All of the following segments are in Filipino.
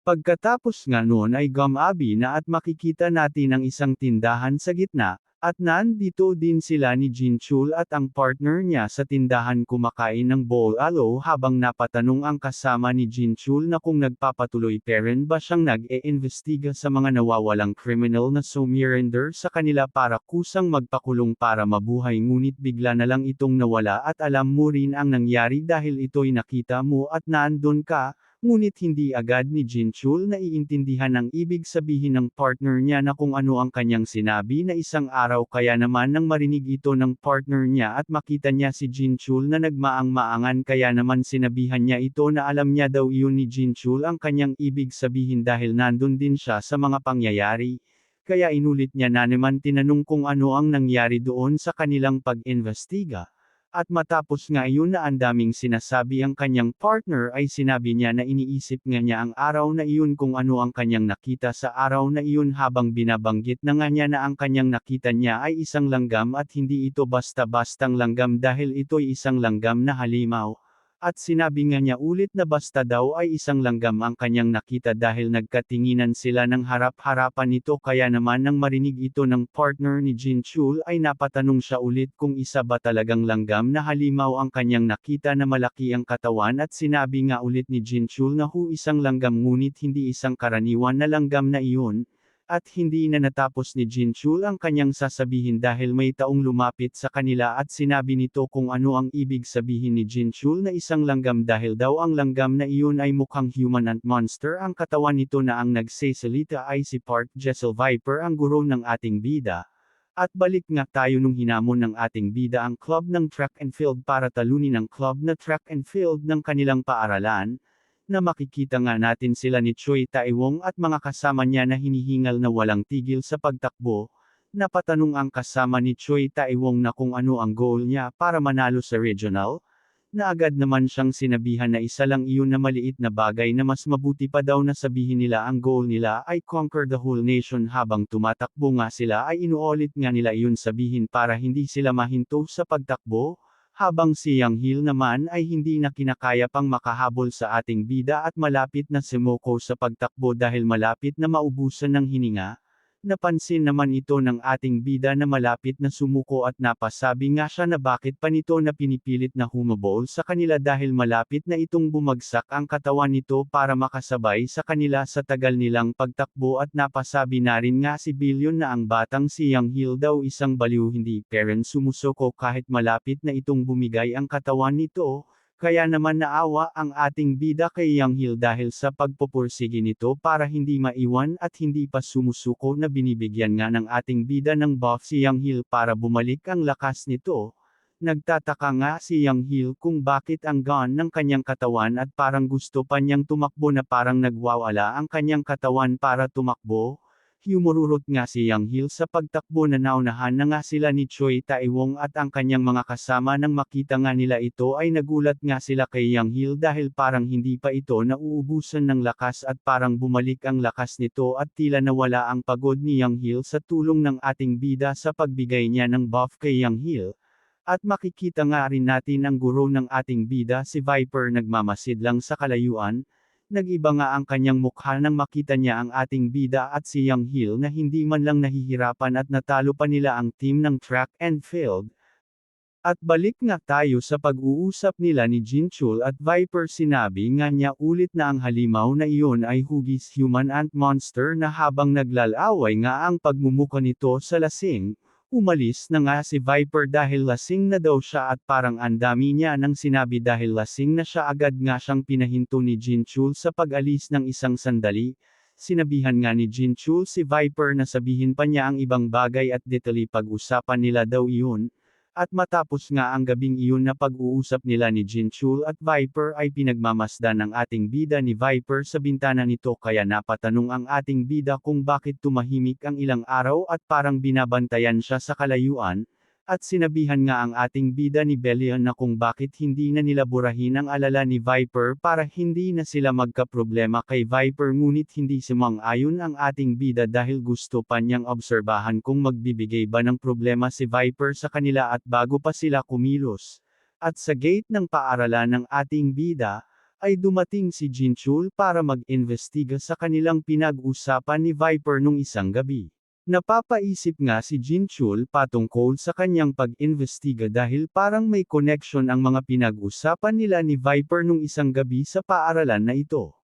Pagkatapos nga noon ay gumabi na at makikita natin ang isang tindahan sa gitna, at nandito din sila ni Jinchul at ang partner niya sa tindahan kumakain ng bowl alo habang napatanong ang kasama ni Jinchul na kung nagpapatuloy pa rin ba siyang nag-e-imbestiga sa mga nawawalang criminal na sumurrender sa kanila para kusang magpakulong para mabuhay ngunit bigla na lang itong nawala at alam mo rin ang nangyari dahil ito'y nakita mo at naandun ka. Ngunit hindi agad ni Jinchul naiintindihan ang ibig sabihin ng partner niya na kung ano ang kanyang sinabi na isang araw kaya naman nang marinig ito ng partner niya at makita niya si Jinchul na nagmaang-maangan kaya naman sinabihan niya ito na alam niya daw iyon ni Jinchul ang kanyang ibig sabihin dahil nandun din siya sa mga pangyayari. Kaya inulit niya na naman tinanong kung ano ang nangyari doon sa kanilang pag-imbestiga. At matapos nga iyon na ang daming sinasabi ang kanyang partner ay sinabi niya na iniisip nga niya ang araw na iyon kung ano ang kanyang nakita sa araw na iyon habang binabanggit na nga niya na ang kanyang nakita niya ay isang langgam at hindi ito basta-bastang langgam dahil ito'y isang langgam na halimaw. At sinabi nga niya ulit na basta daw ay isang langgam ang kanyang nakita dahil nagkatinginan sila ng harap-harapan nito kaya naman nang marinig ito ng partner ni Jinchul ay napatanong siya ulit kung isa ba talagang langgam na halimaw ang kanyang nakita na malaki ang katawan at sinabi nga ulit ni Jinchul na isang langgam ngunit hindi isang karaniwan na langgam na iyon. At hindi na natapos ni Jinchul ang kanyang sasabihin dahil may taong lumapit sa kanila at sinabi nito kung ano ang ibig sabihin ni Jinchul na isang langgam dahil daw ang langgam na iyon ay mukhang human and monster ang katawan nito na ang nagsasalita ay si Park Jessel Viper ang guro ng ating bida. At balik nga tayo nung hinamon ng ating bida ang club ng track and field para talunin ang club na track and field ng kanilang paaralan, na makikita nga natin sila ni Choi Tae-wong at mga kasama niya na hinihingal na walang tigil sa pagtakbo. Napatanong ang kasama ni Choi Tae-wong na kung ano ang goal niya para manalo sa regional, na agad naman siyang sinabihan na isa lang iyon na maliit na bagay na mas mabuti pa daw na sabihin nila ang goal nila ay conquer the whole nation habang tumatakbo nga sila ay inuulit nga nila iyon sabihin para hindi sila mahinto sa pagtakbo. Habang si Yang Hil naman ay hindi na kinakaya pang makahabol sa ating bida at malapit na sumoko sa pagtakbo dahil malapit na maubusan ng hininga. Napansin naman ito ng ating bida na malapit na sumuko at napasabi nga siya na bakit pa nito na pinipilit na humabol sa kanila dahil malapit na itong bumagsak ang katawan nito para makasabay sa kanila sa tagal nilang pagtakbo at napasabi na rin nga si Billion na ang batang si Yang Hil daw isang baliw hindi peren sumusoko kahit malapit na itong bumigay ang katawan nito. Kaya naman naawa ang ating bida kay Yang Hil dahil sa pagpupursige nito para hindi maiwan at hindi pa sumusuko na binibigyan nga ng ating bida ng buff si Yang Hil para bumalik ang lakas nito. Nagtataka nga si Yang Hil kung bakit ang gaan ng kanyang katawan at parang gusto pa niyang tumakbo na parang nagwawala ang kanyang katawan para tumakbo. Humururot nga si Yang Hil sa pagtakbo na naunahan na nga sila ni Choi Tae-wong at ang kanyang mga kasama nang makita nga nila ito ay nagulat nga sila kay Yang Hil dahil parang hindi pa ito nauubusan ng lakas at parang bumalik ang lakas nito at tila nawala ang pagod ni Yang Hil sa tulong ng ating bida sa pagbigay niya ng buff kay Yang Hil. At makikita nga rin natin ang guro ng ating bida si Viper nagmamasid lang sa kalayuan. Nag-iba nga ang kanyang mukha nang makita niya ang ating bida at si Yang Hil na hindi man lang nahihirapan at natalo pa nila ang team ng track and field. At balik nga tayo sa pag-uusap nila ni Jinchul at Viper sinabi nga niya ulit na ang halimaw na iyon ay hugis human ant monster na habang naglalaway nga ang pagmumuka nito sa lasing. Umalis na nga si Viper dahil lasing na daw siya at parang ang dami niya nang sinabi dahil lasing na siya agad nga siyang pinahinto ni Jinchul sa pag-alis ng isang sandali. Sinabihan nga ni Jinchul si Viper na sabihin pa niya ang ibang bagay at detalye pag-usapan nila daw iyon. At matapos nga ang gabing iyon na pag-uusap nila ni Jinchul at Viper ay pinagmamasdan ng ating bida ni Viper sa bintana nito kaya napatanong ang ating bida kung bakit tumahimik ang ilang araw at parang binabantayan siya sa kalayuan. At sinabihan nga ang ating bida ni Bellion na kung bakit hindi na nila burahin ang alala ni Viper para hindi na sila magkaproblema kay Viper ngunit hindi sumang-ayon ang ating bida dahil gusto pa niyang obserbahan kung magbibigay ba ng problema si Viper sa kanila at bago pa sila kumilos. At sa gate ng paaralan ng ating bida, ay dumating si Jinchul para mag-imbestiga sa kanilang pinag-usapan ni Viper nung isang gabi. Napapaisip nga si Jinchul patungkol sa kanyang pag-imbestiga dahil parang may connection ang mga pinag-usapan nila ni Viper nung isang gabi sa paaralan na ito.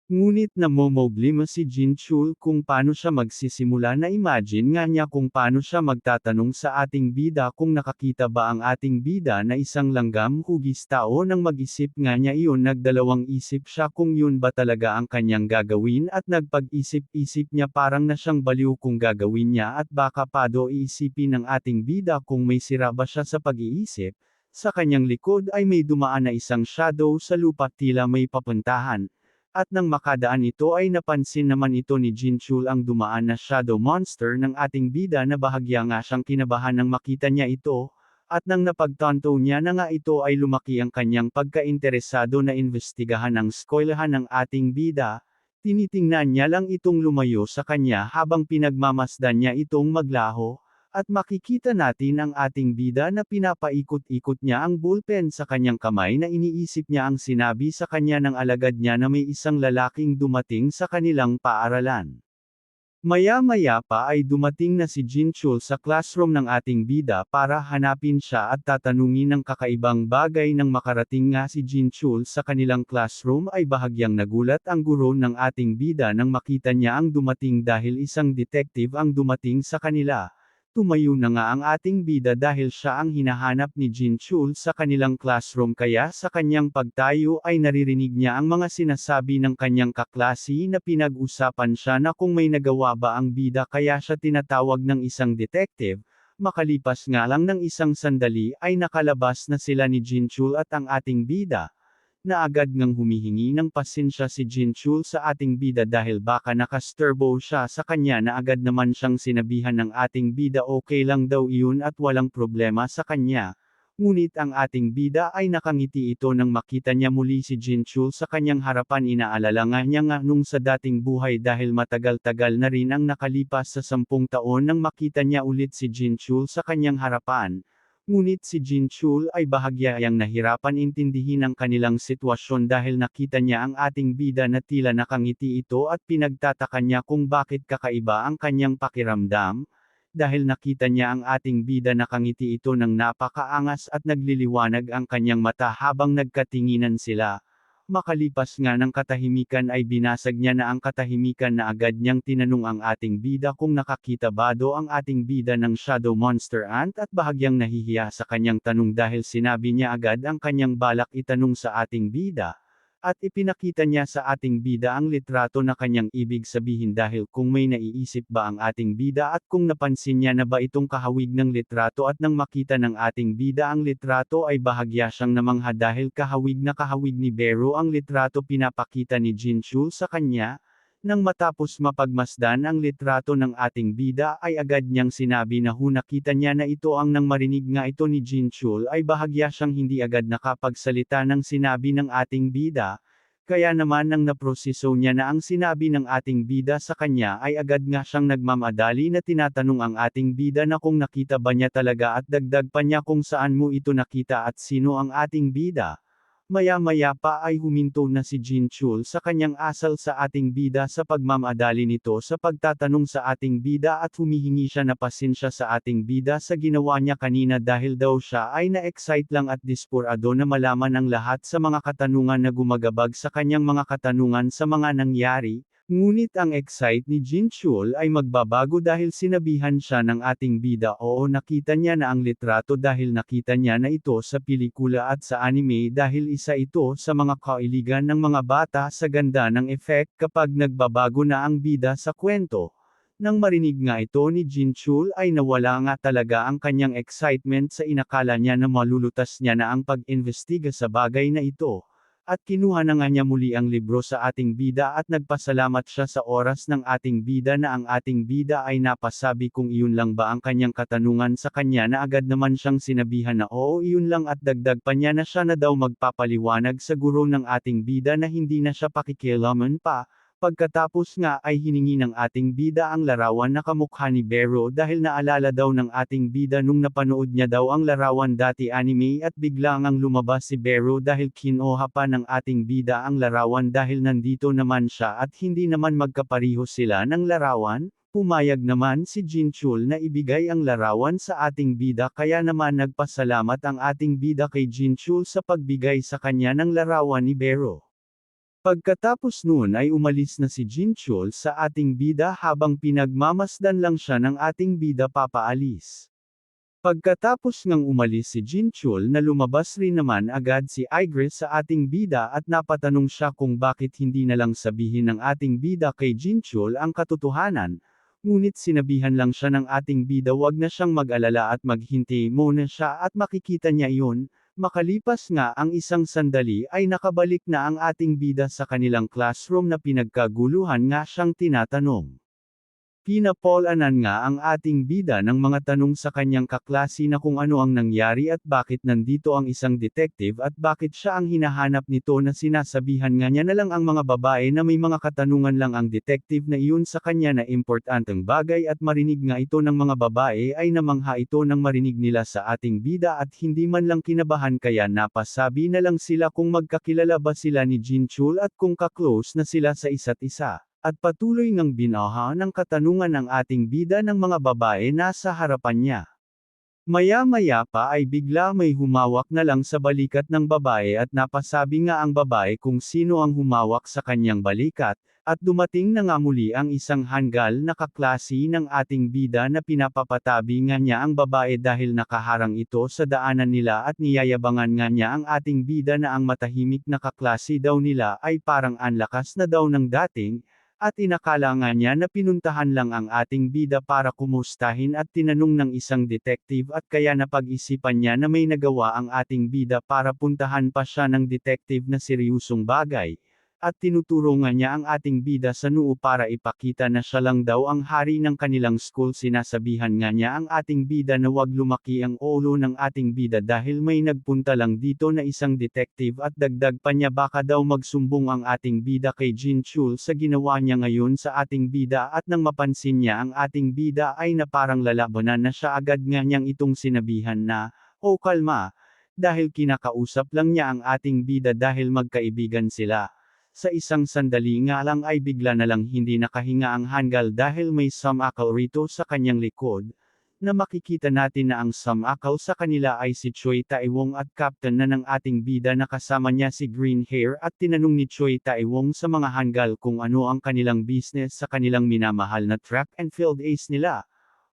Ngunit namomroblema si Jinchul kung paano siya magsisimula na imagine nga niya kung paano siya magtatanong sa ating bida kung nakakita ba ang ating bida na isang langgam hugis tao nang mag-isip nga niya iyon nagdalawang isip siya kung yun ba talaga ang kanyang gagawin at nagpag-isip-isip niya parang na siyang baliw kung gagawin niya at baka pado iisipin ng ating bida kung may sira ba siya sa pag-iisip. Sa kanyang likod ay may dumaan na isang shadow sa lupa tila may papuntahan. At nang makadaan ito ay napansin naman ito ni Jinchul ang dumaan na shadow monster ng ating bida na bahagya nga siyang kinabahan nang makita niya ito, at nang napagtanto niya na nga ito ay lumaki ang kanyang pagkainteresado na imbestigahan ang eskwelahan ng ating bida, tinitingnan niya lang itong lumayo sa kanya habang pinagmamasdan niya itong maglaho. At makikita natin ang ating bida na pinapaikot-ikot niya ang ballpen sa kanyang kamay na iniisip niya ang sinabi sa kanya ng alagad niya na may isang lalaking dumating sa kanilang paaralan. Maya-maya pa ay dumating na si Jinchul sa classroom ng ating bida para hanapin siya at tatanungin ng kakaibang bagay nang makarating nga si Jinchul sa kanilang classroom ay bahagyang nagulat ang guro ng ating bida nang makita niya ang dumating dahil isang detective ang dumating sa kanila. Tumayo na nga ang ating bida dahil siya ang hinahanap ni Jinchul sa kanilang classroom kaya sa kanyang pagtayo ay naririnig niya ang mga sinasabi ng kanyang kaklase na pinag-usapan siya na kung may nagawa ba ang bida kaya siya tinatawag ng isang detective. Makalipas nga lang ng isang sandali ay nakalabas na sila ni Jinchul at ang ating bida. Na agad ngang humihingi ng pasensya si Jinchul sa ating bida dahil baka nakasturbo siya sa kanya na agad naman siyang sinabihan ng ating bida okay lang daw iyon at walang problema sa kanya. Ngunit ang ating bida ay nakangiti ito nang makita niya muli si Jinchul sa kanyang harapan inaalala nga niya nga nung sa dating buhay dahil matagal-tagal na rin ang nakalipas sa 10 taon nang makita niya ulit si Jinchul sa kanyang harapan. Ngunit si Jinchul ay bahagyang nahirapan intindihin ang kanilang sitwasyon dahil nakita niya ang ating bida na tila nakangiti ito at pinagtataka niya kung bakit kakaiba ang kanyang pakiramdam, dahil nakita niya ang ating bida nakangiti ito ng napakaangas at nagliliwanag ang kanyang mata habang nagkatinginan sila. Makalipas nga ng katahimikan ay binasag niya na ang katahimikan na agad niyang tinanong ang ating bida kung nakakita ba do ang ating bida ng shadow monster ant at bahagyang nahihiya sa kanyang tanong dahil sinabi niya agad ang kanyang balak itanong sa ating bida. At ipinakita niya sa ating bida ang litrato na kanyang ibig sabihin dahil kung may naiisip ba ang ating bida at kung napansin niya na ba itong kahawig ng litrato at nang makita ng ating bida ang litrato ay bahagya siyang namangha dahil kahawig na kahawig ni Bero ang litrato pinapakita ni Jinchul sa kanya. Nang matapos mapagmasdan ang litrato ng ating bida ay agad niyang sinabi na nakita niya na ito ang nang marinig nga ito ni Jinchul ay bahagya siyang hindi agad nakapagsalita ng sinabi ng ating bida. Kaya naman nang naproseso niya na ang sinabi ng ating bida sa kanya ay agad nga siyang nagmamadali na tinatanong ang ating bida na kung nakita ba niya talaga at dagdag pa niya kung saan mo ito nakita at sino ang ating bida. Maya-maya pa ay huminto na si Jinchul sa kanyang asal sa ating bida sa pagmamadali nito sa pagtatanong sa ating bida at humihingi siya na pasensya sa ating bida sa ginawa niya kanina dahil daw siya ay na-excite lang at disporado na malaman ang lahat sa mga katanungan na gumagabag sa kanyang mga katanungan sa mga nangyari. Ngunit ang excite ni Jinchul ay magbabago dahil sinabihan siya ng ating bida oo nakita niya na ang litrato dahil nakita niya na ito sa pelikula at sa anime dahil isa ito sa mga kailigan ng mga bata sa ganda ng effect kapag nagbabago na ang bida sa kwento. Nang marinig nga ito ni Jinchul ay nawala nga talaga ang kanyang excitement sa inakala niya na malulutas niya na ang pag-imbestiga sa bagay na ito. At kinuha na nga niya muli ang libro sa ating bida at nagpasalamat siya sa oras ng ating bida na ang ating bida ay napasabi kung iyon lang ba ang kanyang katanungan sa kanya na agad naman siyang sinabihan na oo iyon lang at dagdag pa niya na siya na daw magpapaliwanag sa guro ng ating bida na hindi na siya pakikialaman pa. Pagkatapos nga ay hiningi ng ating bida ang larawan na kamukha ni Bero dahil naalala daw ng ating bida nung napanood niya daw ang larawan dati anime at bigla ngang lumabas si Bero dahil kinuha pa ng ating bida ang larawan dahil nandito naman siya at hindi naman magkapareho sila ng larawan. Pumayag naman si Jinchul na ibigay ang larawan sa ating bida kaya naman nagpasalamat ang ating bida kay Jinchul sa pagbigay sa kanya ng larawan ni Bero. Pagkatapos nun ay umalis na si Jinchul sa ating bida habang pinagmamasdan lang siya ng ating bida papaalis. Pagkatapos ngang umalis si Jinchul na lumabas rin naman agad si Igris sa ating bida at napatanong siya kung bakit hindi na lang sabihin ng ating bida kay Jinchul ang katotohanan, ngunit sinabihan lang siya ng ating bida wag na siyang mag-alala at maghintay muna siya at makikita niya iyon. Makalipas nga ang isang sandali ay nakabalik na ang ating bida sa kanilang classroom na pinagkaguluhan nga siyang tinatanong. Pinapolanan nga ang ating bida ng mga tanong sa kanyang kaklase na kung ano ang nangyari at bakit nandito ang isang detective at bakit siya ang hinahanap nito na sinasabihan nga niya na lang ang mga babae na may mga katanungan lang ang detective na iyon sa kanya na importanteng bagay at marinig nga ito ng mga babae ay namangha ito nang marinig nila sa ating bida at hindi man lang kinabahan kaya napasabi na lang sila kung magkakilala ba sila ni Jinchul at kung kaklose na sila sa isa't isa. At patuloy ngang binaha ng katanungan ng ating bida ng mga babae nasa harapan niya. Maya-maya pa ay bigla may humawak na lang sa balikat ng babae at napasabi nga ang babae kung sino ang humawak sa kanyang balikat, at dumating na nga muli ang isang hanggal na kaklase ng ating bida na pinapapatabi nga niya ang babae dahil nakaharang ito sa daanan nila at niyayabangan nga niya ang ating bida na ang matahimik na kaklase daw nila ay parang anlakas na daw ng dating, at inakala nga niya na pinuntahan lang ang ating bida para kumustahin at tinanong ng isang detective at kaya napag-isipan niya na may nagawa ang ating bida para puntahan pa siya ng detective na seryosong bagay. At tinuturo nga niya ang ating bida sa noo para ipakita na siya lang daw ang hari ng kanilang school. Sinasabihan nga niya ang ating bida na wag lumaki ang ulo ng ating bida dahil may nagpunta lang dito na isang detective at dagdag pa niya baka daw magsumbong ang ating bida kay Jinchul sa ginawa niya ngayon sa ating bida at nang mapansin niya ang ating bida ay na parang lalabanan na siya agad nga niyang itong sinabihan na, "Oh kalma," dahil kinakausap lang niya ang ating bida dahil magkaibigan sila. Sa isang sandali nga lang ay bigla na lang hindi nakahinga ang hanggal dahil may sumakal rito sa kanyang likod, na makikita natin na ang sumakal sa kanila ay si Choi Taewong at captain na ng ating bida na kasama niya si Green Hair at tinanong ni Choi Taewong sa mga hanggal kung ano ang kanilang business sa kanilang minamahal na track and field ace nila.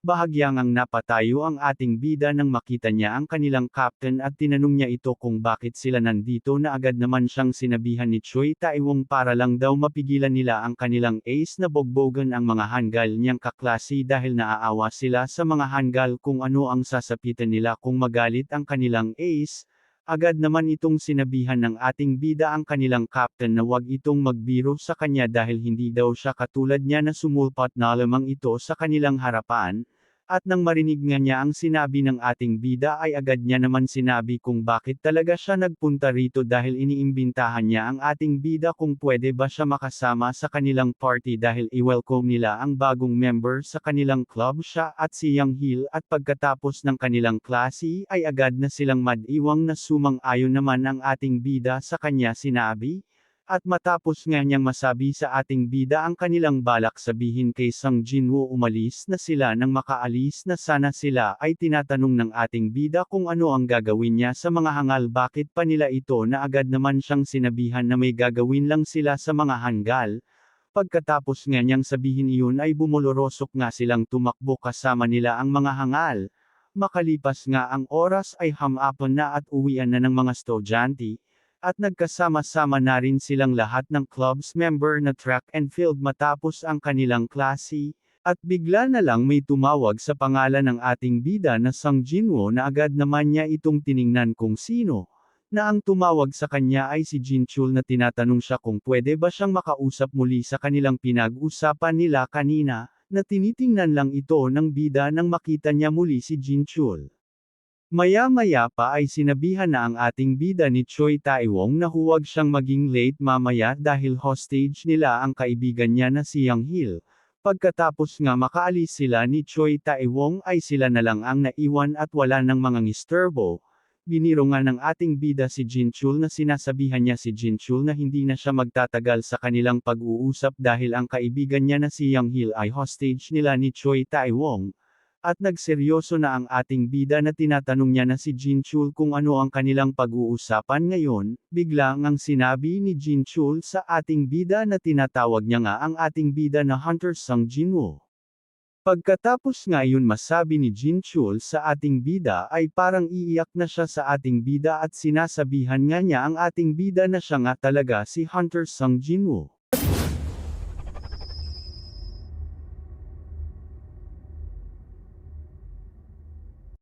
Bahagyang ang napatayo ang ating bida nang makita niya ang kanilang captain at tinanong niya ito kung bakit sila nandito na agad naman siyang sinabihan ni Choi Taewong para lang daw mapigilan nila ang kanilang ace na bogbogan ang mga hanggal niyang kaklase dahil naaawa sila sa mga hanggal kung ano ang sasapitan nila kung magalit ang kanilang ace. Agad naman itong sinabihan ng ating bida ang kanilang captain na wag itong magbiro sa kanya dahil hindi daw siya katulad niya na sumulpat na lamang ito sa kanilang harapan. At nang marinig nga niya ang sinabi ng ating bida ay agad niya naman sinabi kung bakit talaga siya nagpunta rito dahil iniimbitahan niya ang ating bida kung pwede ba siya makasama sa kanilang party dahil i-welcome nila ang bagong member sa kanilang club siya at si Young Hil at pagkatapos ng kanilang klase ay agad na silang madiwang na sumang-ayon naman ang ating bida sa kanya sinabi. At matapos nga niyang masabi sa ating bida ang kanilang balak sabihin kay Sung Jinwoo umalis na sila nang makaalis na sana sila ay tinatanong ng ating bida kung ano ang gagawin niya sa mga hangal bakit pa nila ito na agad naman siyang sinabihan na may gagawin lang sila sa mga hanggal. Pagkatapos nga niyang sabihin iyon ay bumulorosok nga silang tumakbo kasama nila ang mga hangal. Makalipas nga ang oras ay hamapon na at uwian na ng mga estudyante. At nagkasama-sama na rin silang lahat ng club's member na track and field matapos ang kanilang klase, at bigla na lang may tumawag sa pangalan ng ating bida na Sung Jinwoo na agad naman niya itong tiningnan kung sino, na ang tumawag sa kanya ay si Jinchul na tinatanong siya kung pwede ba siyang makausap muli sa kanilang pinag-usapan nila kanina, na tinitingnan lang ito ng bida nang makita niya muli si Jinchul. Maya-maya pa ay sinabihan na ang ating bida ni Choi Tae-won na huwag siyang maging late mamaya dahil hostage nila ang kaibigan niya na si Young Hil. Pagkatapos nga makaalis sila ni Choi Tae-won ay sila na lang ang naiwan at wala ng mga ngistorbo. Biniro nga ng ating bida si Jinchul na sinasabihan niya si Jinchul na hindi na siya magtatagal sa kanilang pag-uusap dahil ang kaibigan niya na si Young Hil ay hostage nila ni Choi Tae-won. At nagseryoso na ang ating bida na tinatanong niya na si Jinchul kung ano ang kanilang pag-uusapan ngayon, bigla ngang sinabi ni Jinchul sa ating bida na tinatawag niya nga ang ating bida na Hunter Sung Jinwoo. Pagkatapos nga yun masabi ni Jinchul sa ating bida ay parang iiyak na siya sa ating bida at sinasabihan nga niya ang ating bida na siya nga talaga si Hunter Sung Jinwoo.